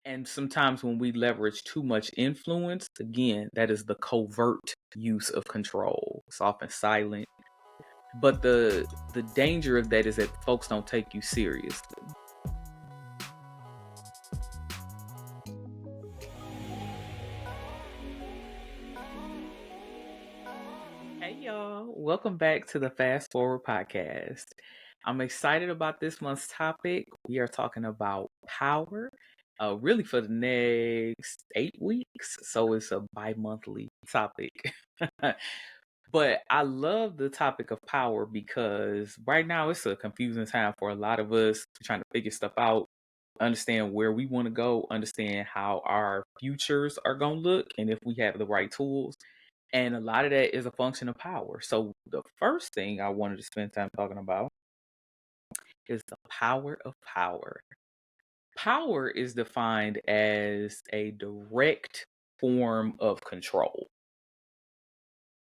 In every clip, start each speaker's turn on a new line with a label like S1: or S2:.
S1: And sometimes when we leverage too much influence, again, that is the covert use of control. It's often silent. But the danger of that is that folks don't take you seriously. Hey y'all, welcome back to the Fast Forward Podcast. I'm excited about this month's topic. We are talking about power, really for the next 8 weeks. So it's a bi-monthly topic. But I love the topic of power because right now it's a confusing time for a lot of us trying to figure stuff out, understand where we want to go, understand how our futures are going to look, and if we have the right tools. And a lot of that is a function of power. So the first thing I wanted to spend time talking about is the power of power. Power is defined as a direct form of control.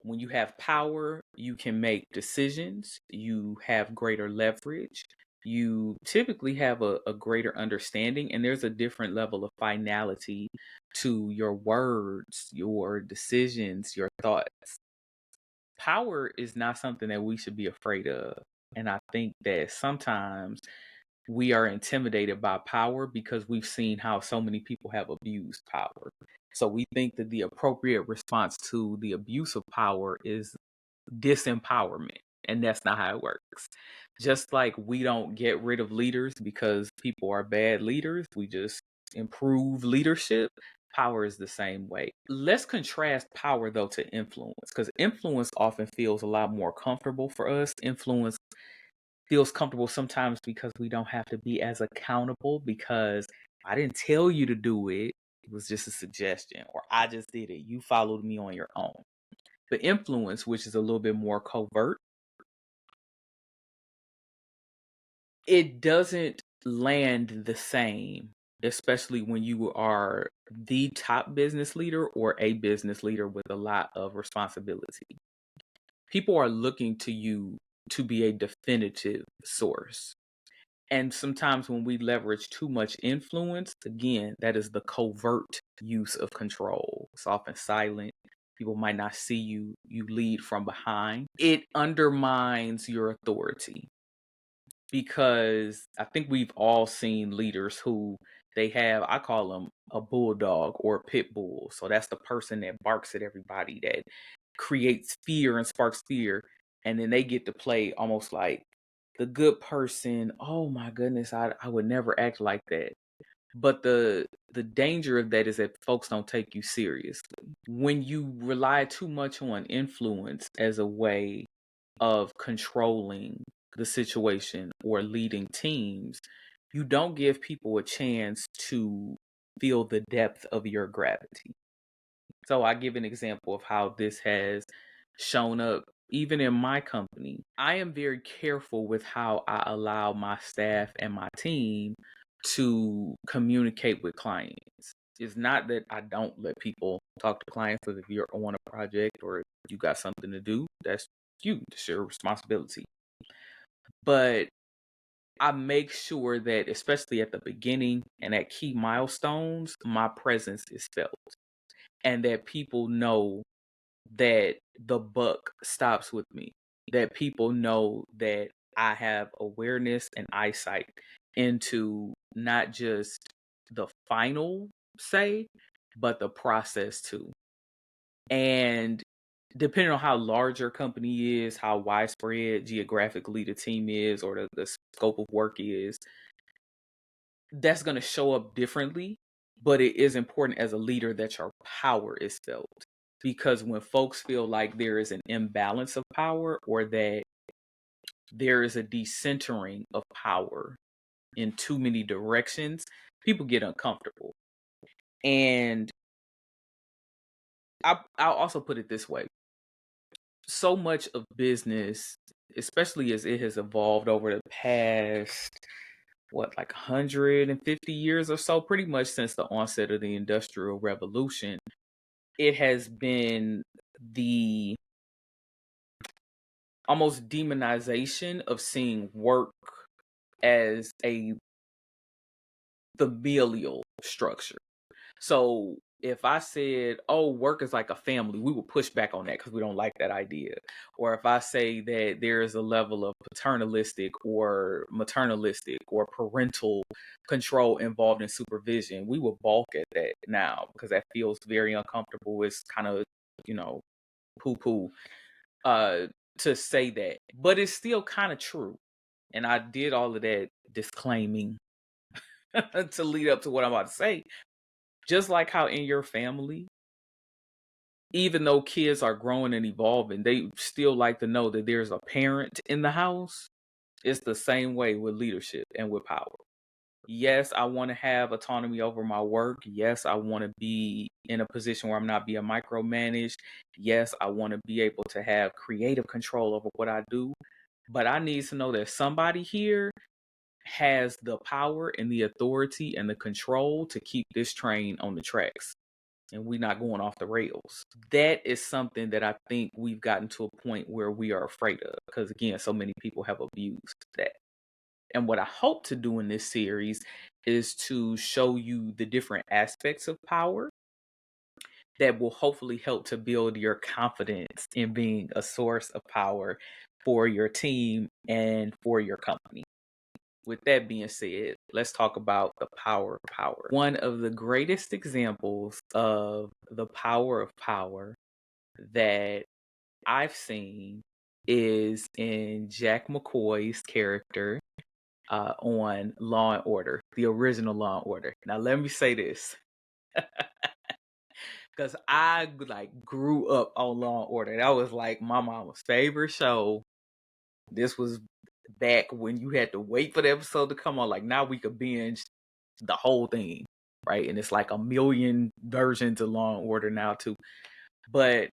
S1: When you have power, you can make decisions, you have greater leverage, you typically have a greater understanding, and there's a different level of finality to your words, your decisions, your thoughts. Power is not something that we should be afraid of. And I think that sometimes we are intimidated by power because we've seen how so many people have abused power. So we think that the appropriate response to the abuse of power is disempowerment. And that's not how it works. Just like we don't get rid of leaders because people are bad leaders, we just improve leadership. Power is the same way. Let's contrast power though to influence, because influence often feels a lot more comfortable for us. Influence feels comfortable sometimes because we don't have to be as accountable, because I didn't tell you to do it. It was just a suggestion, or I just did it. You followed me on your own. But influence, which is a little bit more covert, it doesn't land the same, especially when you are the top business leader or a business leader with a lot of responsibility. People are looking to you to be a definitive source. And sometimes when we leverage too much influence, again, that is the covert use of control. It's often silent. People might not see you. You lead from behind. It undermines your authority, because I think we've all seen leaders who they have, I call them a bulldog or a pit bull. So that's the person that barks at everybody, that creates fear and sparks fear. And then they get to play almost like the good person. Oh my goodness, I would never act like that. But the danger of that is that folks don't take you seriously. When you rely too much on influence as a way of controlling the situation or leading teams, you don't give people a chance to feel the depth of your gravity. So I give an example of how this has shown up even in my company. I am very careful with how I allow my staff and my team to communicate with clients. It's not that I don't let people talk to clients, because if you're on a project or you got something to do, that's you, it's your responsibility. But I make sure that, especially at the beginning and at key milestones, my presence is felt, and that people know that the buck stops with me, that people know that I have awareness and eyesight into not just the final say, but the process too. And depending on how large your company is, how widespread geographically the team is, or the scope of work is, that's going to show up differently. But it is important as a leader that your power is felt. Because when folks feel like there is an imbalance of power, or that there is a decentering of power in too many directions, people get uncomfortable. And I'll also put it this way. So much of business, especially as it has evolved over the past, like 150 years or so, pretty much since the onset of the Industrial Revolution, it has been the almost demonization of seeing work as a familial structure. So if I said, oh, work is like a family, we will push back on that because we don't like that idea. Or if I say that there is a level of paternalistic or maternalistic or parental control involved in supervision, we will balk at that now because that feels very uncomfortable. It's kind of, poo-poo to say that. But it's still kind of true. And I did all of that disclaiming to lead up to what I'm about to say. Just like how in your family, even though kids are growing and evolving, they still like to know that there's a parent in the house. It's the same way with leadership and with power. Yes, I want to have autonomy over my work. Yes, I want to be in a position where I'm not being micromanaged. Yes, I want to be able to have creative control over what I do. But I need to know that somebody here has the power and the authority and the control to keep this train on the tracks and we're not going off the rails. That is something that I think we've gotten to a point where we are afraid of because, again, so many people have abused that. And what I hope to do in this series is to show you the different aspects of power that will hopefully help to build your confidence in being a source of power for your team and for your company. With that being said, let's talk about the power of power. One of the greatest examples of the power of power that I've seen is in Jack McCoy's character on Law and Order, the original Law and Order. Now, let me say this. Because I grew up on Law and Order. That was like my mama's favorite show. This was back when you had to wait for the episode to come on. Like now we could binge the whole thing, right? And it's like a million versions of Law and Order now too. But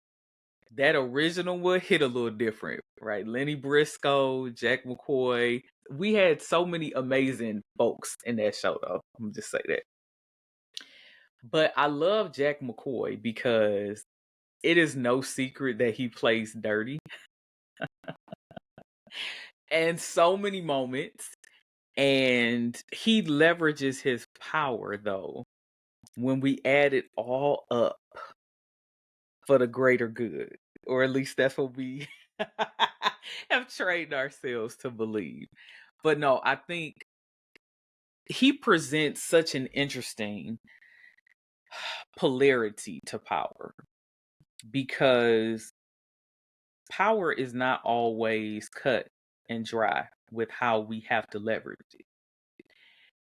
S1: that original one hit a little different, right? Lenny Briscoe, Jack McCoy. We had so many amazing folks in that show, though. I'm gonna just say that. But I love Jack McCoy because it is no secret that he plays dirty. And so many moments. And he leverages his power, though, when we add it all up for the greater good. Or at least that's what we have trained ourselves to believe. But no, I think he presents such an interesting polarity to power because power is not always cut and dry with how we have to leverage it.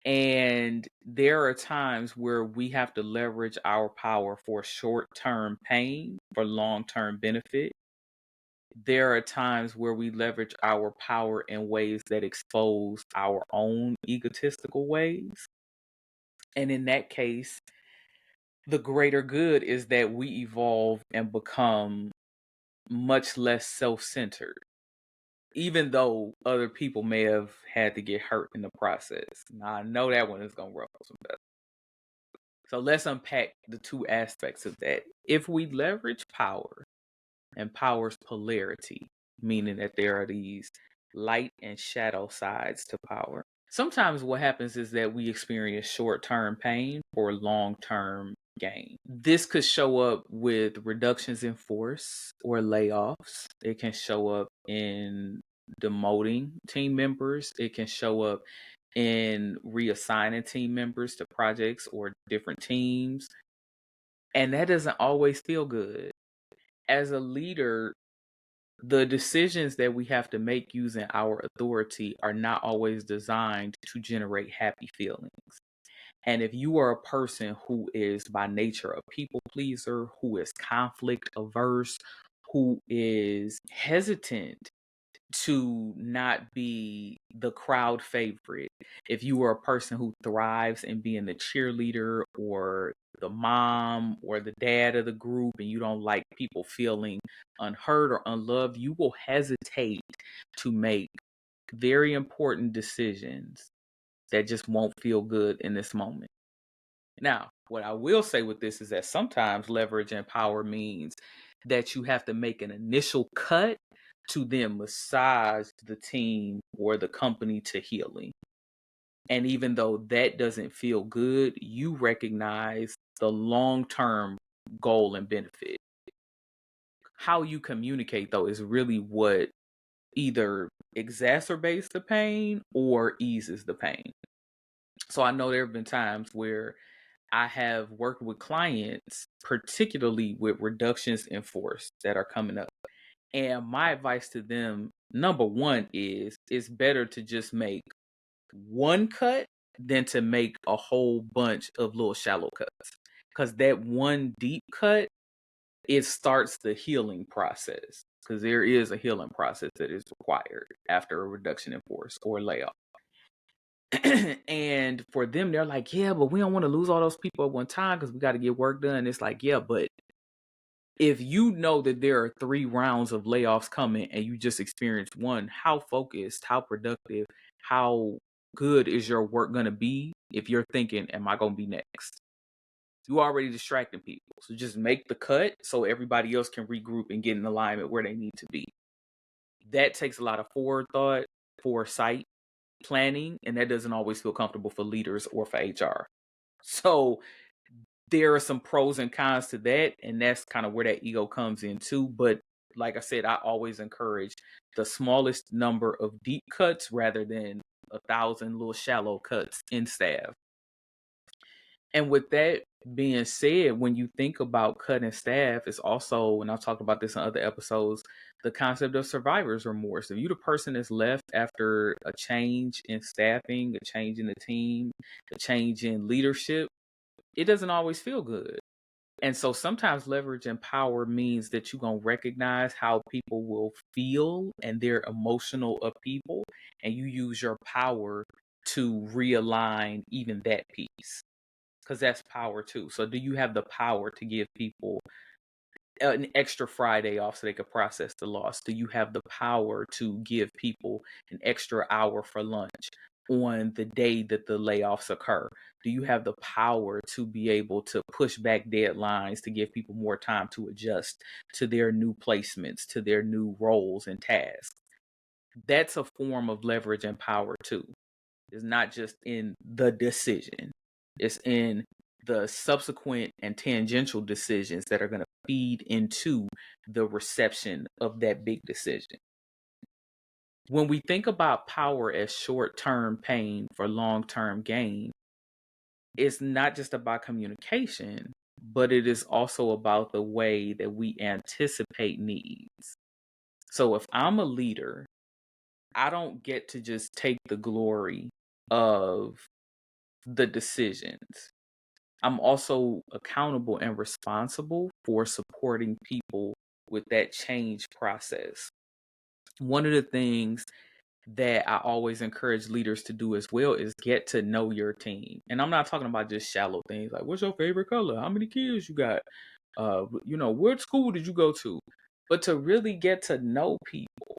S1: And there are times where we have to leverage our power for short-term pain, for long-term benefit. There are times where we leverage our power in ways that expose our own egotistical ways. And in that case, the greater good is that we evolve and become much less self-centered, even though other people may have had to get hurt in the process. Now, I know that one is going to ruffle some feathers. So let's unpack the two aspects of that. If we leverage power and power's polarity, meaning that there are these light and shadow sides to power, sometimes what happens is that we experience short-term pain for long-term gain. This could show up with reductions in force or layoffs. It can show up in demoting team members. It can show up in reassigning team members to projects or different teams. And that doesn't always feel good. As a leader, the decisions that we have to make using our authority are not always designed to generate happy feelings. And if you are a person who is by nature a people pleaser, who is conflict averse, who is hesitant to not be the crowd favorite, if you are a person who thrives in being the cheerleader or the mom or the dad of the group and you don't like people feeling unheard or unloved, you will hesitate to make very important decisions that just won't feel good in this moment. Now, what I will say with this is that sometimes leverage and power means that you have to make an initial cut to then massage the team or the company to healing. And even though that doesn't feel good, you recognize the long-term goal and benefit. How you communicate, though, is really what either exacerbates the pain or eases the pain. So I know there have been times where I have worked with clients, particularly with reductions in force that are coming up. And my advice to them, number one, is it's better to just make one cut than to make a whole bunch of little shallow cuts. Because that one deep cut, it starts the healing process. Because there is a healing process that is required after a reduction in force or layoff. And for them, they're like, yeah, but we don't want to lose all those people at one time because we got to get work done. It's like, yeah, but if you know that there are 3 rounds of layoffs coming and you just experienced one, how focused, how productive, how good is your work going to be if you're thinking, am I going to be next? You already distracting people. So just make the cut so everybody else can regroup and get in alignment where they need to be. That takes a lot of forethought, foresight, planning, and that doesn't always feel comfortable for leaders or for HR. So there are some pros and cons to that, and that's kind of where that ego comes in too. But like I said, I always encourage the smallest number of deep cuts rather than 1,000 little shallow cuts in staff. And with that being said, when you think about cutting staff, it's also, and I've talked about this in other episodes, the concept of survivor's remorse. If you're the person that's left after a change in staffing, a change in the team, a change in leadership, it doesn't always feel good. And so sometimes leverage and power means that you're going to recognize how people will feel and their emotional upheaval, and you use your power to realign even that piece. Because that's power too. So do you have the power to give people an extra Friday off so they could process the loss? Do you have the power to give people an extra hour for lunch on the day that the layoffs occur? Do you have the power to be able to push back deadlines to give people more time to adjust to their new placements, to their new roles and tasks? That's a form of leverage and power too. It's not just in the decision. It's in the subsequent and tangential decisions that are going to feed into the reception of that big decision. When we think about power as short-term pain for long-term gain, it's not just about communication, but it is also about the way that we anticipate needs. So if I'm a leader, I don't get to just take the glory of the decisions. I'm also accountable and responsible for supporting people with that change process. One of the things that I always encourage leaders to do as well is get to know your team. And I'm not talking about just shallow things like what's your favorite color? How many kids you got? What school did you go to? But to really get to know people.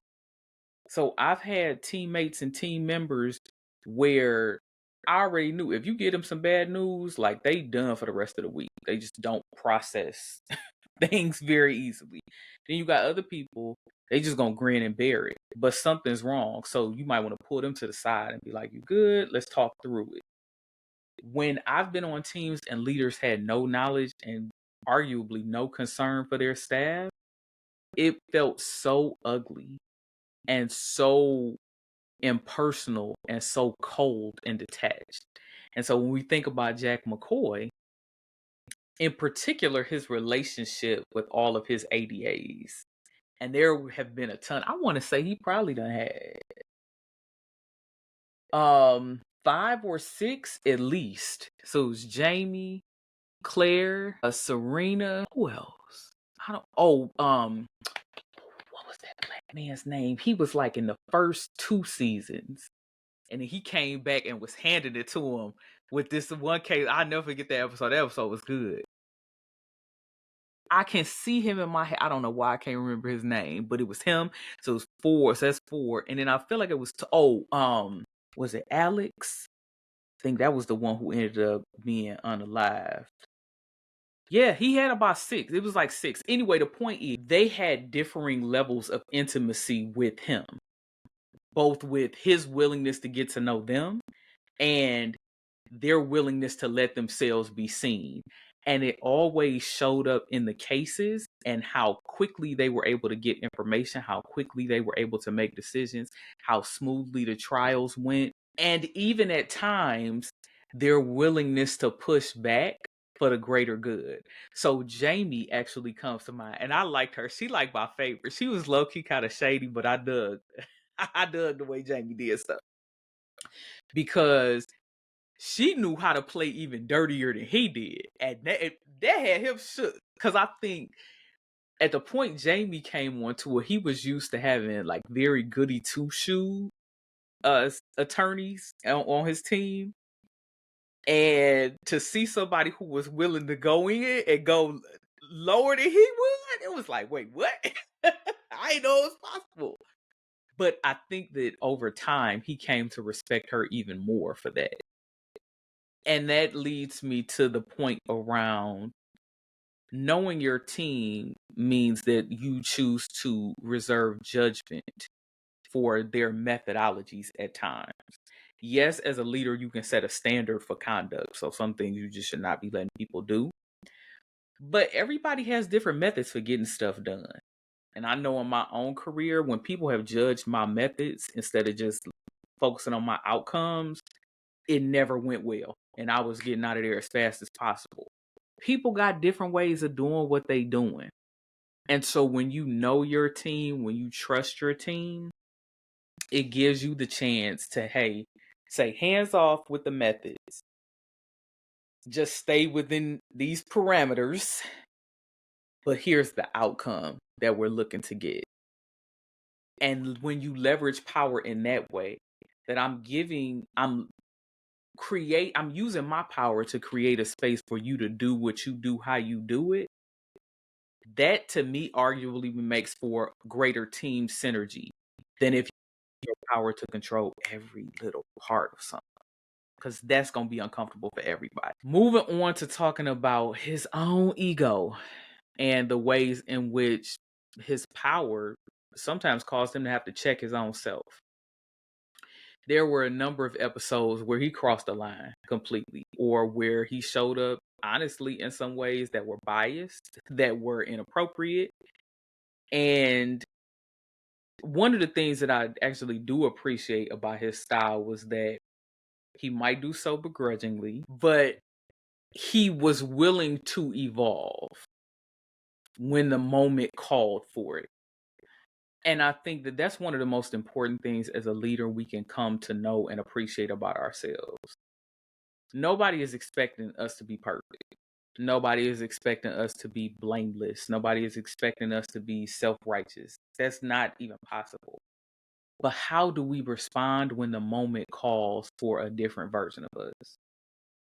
S1: So I've had teammates and team members where I already knew if you get them some bad news, like they done for the rest of the week. They just don't process things very easily. Then you got other people, they just gonna grin and bear it. But something's wrong. So you might want to pull them to the side and be like, you good? Let's talk through it. When I've been on teams and leaders had no knowledge and arguably no concern for their staff, it felt so ugly and so impersonal and so cold and detached. And so when we think about Jack McCoy, in particular, his relationship with all of his ADAs, and there have been a ton. I want to say he probably done had 5 or 6 at least. So it was Jamie, Claire, Serena. Who else? I don't. Oh, what was that black man's name? He was like in the first 2 seasons. And then he came back and was handing it to him with this one case. I'll never forget that episode. That episode was good. I can see him in my head. I don't know why I can't remember his name, but it was him. So it was 4. So that's 4. And then I feel like it was was it Alex? I think that was the one who ended up being unalived. Yeah, he had about 6. It was like 6. Anyway, the point is they had differing levels of intimacy with him, both with his willingness to get to know them and their willingness to let themselves be seen. And it always showed up in the cases and how quickly they were able to get information, how quickly they were able to make decisions, how smoothly the trials went. And even at times, their willingness to push back for the greater good. So Jamie actually comes to mind. And I liked her. She like my favorite. She was low-key kind of shady, but I dug. I dug the way Jamie did stuff. Because she knew how to play even dirtier than he did. And that had him shook. Because I think at the point Jamie came on to it, he was used to having like very goody two-shoe attorneys on his team. And to see somebody who was willing to go in and go lower than he would, it was like, wait, what? I didn't know it was possible. But I think that over time, he came to respect her even more for that. And that leads me to the point around knowing your team means that you choose to reserve judgment for their methodologies at times. Yes, as a leader, you can set a standard for conduct. So some things you just should not be letting people do. But everybody has different methods for getting stuff done. And I know in my own career, when people have judged my methods instead of just focusing on my outcomes, it never went well. And I was getting out of there as fast as possible. People got different ways of doing what they doing. And so when you know your team, when you trust your team, it gives you the chance to, hey, say hands off with the methods. Just stay within these parameters. But here's the outcome that we're looking to get. And when you leverage power in that way, that I'm using my power to create a space for you to do what you do, how you do it. That to me arguably makes for greater team synergy than if you have power to control every little part of something. Because that's going to be uncomfortable for everybody. Moving on to talking about his own ego and the ways in which his power sometimes caused him to have to check his own self. There were a number of episodes where he crossed the line completely, or where he showed up, honestly, in some ways that were biased, that were inappropriate. And one of the things that I actually do appreciate about his style was that he might do so begrudgingly, but he was willing to evolve when the moment called for it. And I think that that's one of the most important things as a leader we can come to know and appreciate about ourselves. Nobody is expecting us to be perfect. Nobody is expecting us to be blameless. Nobody is expecting us to be self-righteous. That's not even possible. But how do we respond when the moment calls for a different version of us?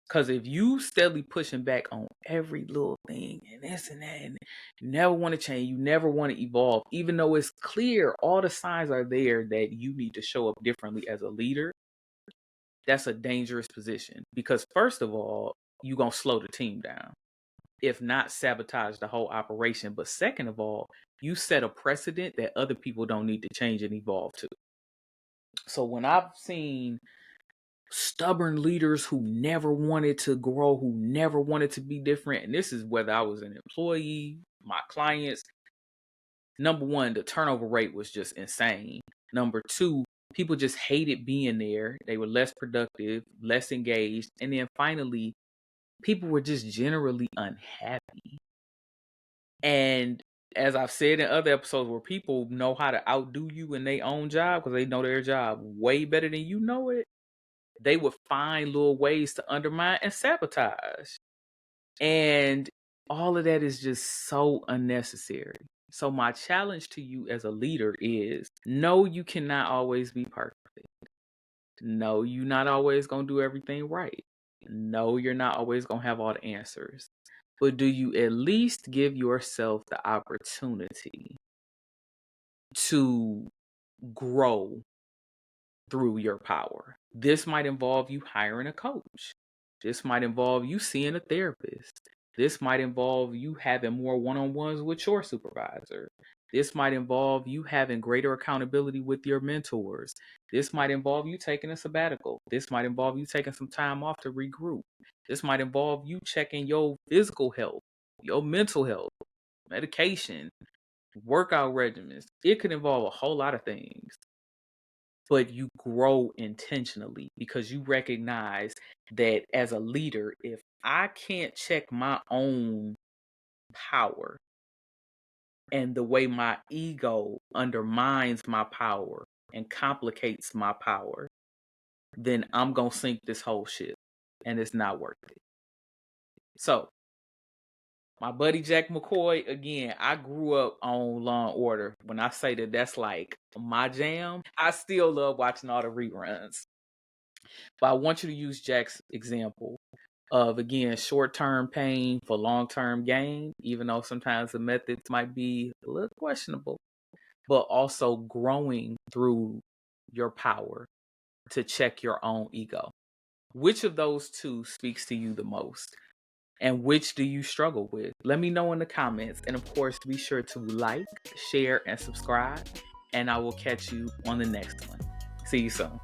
S1: Because if you steadily pushing back on every little thing and this and that, and you never want to change, you never want to evolve, even though it's clear, all the signs are there that you need to show up differently as a leader, that's a dangerous position. Because first of all, you're going to slow the team down, if not sabotage the whole operation. But second of all, you set a precedent that other people don't need to change and evolve to. So when I've seen stubborn leaders who never wanted to grow, who never wanted to be different, and this is whether I was an employee, my clients, number one, the turnover rate was just insane. Number two, people just hated being there. They were less productive, less engaged. And then finally, people were just generally unhappy. And as I've said in other episodes, where people know how to outdo you in their own job because they know their job way better than you know it, they would find little ways to undermine and sabotage. And all of that is just so unnecessary. So my challenge to you as a leader is, no, you cannot always be perfect. No, you're not always going to do everything right. No, you're not always going to have all the answers. But do you at least give yourself the opportunity to grow through your power? This might involve you hiring a coach. This might involve you seeing a therapist. This might involve you having more one-on-ones with your supervisor. This might involve you having greater accountability with your mentors. This might involve you taking a sabbatical. This might involve you taking some time off to regroup. This might involve you checking your physical health, your mental health, medication, workout regimens. It could involve a whole lot of things, but you grow intentionally because you recognize that as a leader, if I can't check my own power and the way my ego undermines my power and complicates my power, then I'm going to sink this whole ship and it's not worth it. So, my buddy Jack McCoy, again, I grew up on Law and Order. When I say that that's like my jam, I still love watching all the reruns. But I want you to use Jack's example of, again, short-term pain for long-term gain, even though sometimes the methods might be a little questionable, but also growing through your power to check your own ego. Which of those two speaks to you the most? And which do you struggle with? Let me know in the comments. And of course, be sure to like, share, and subscribe. And I will catch you on the next one. See you soon.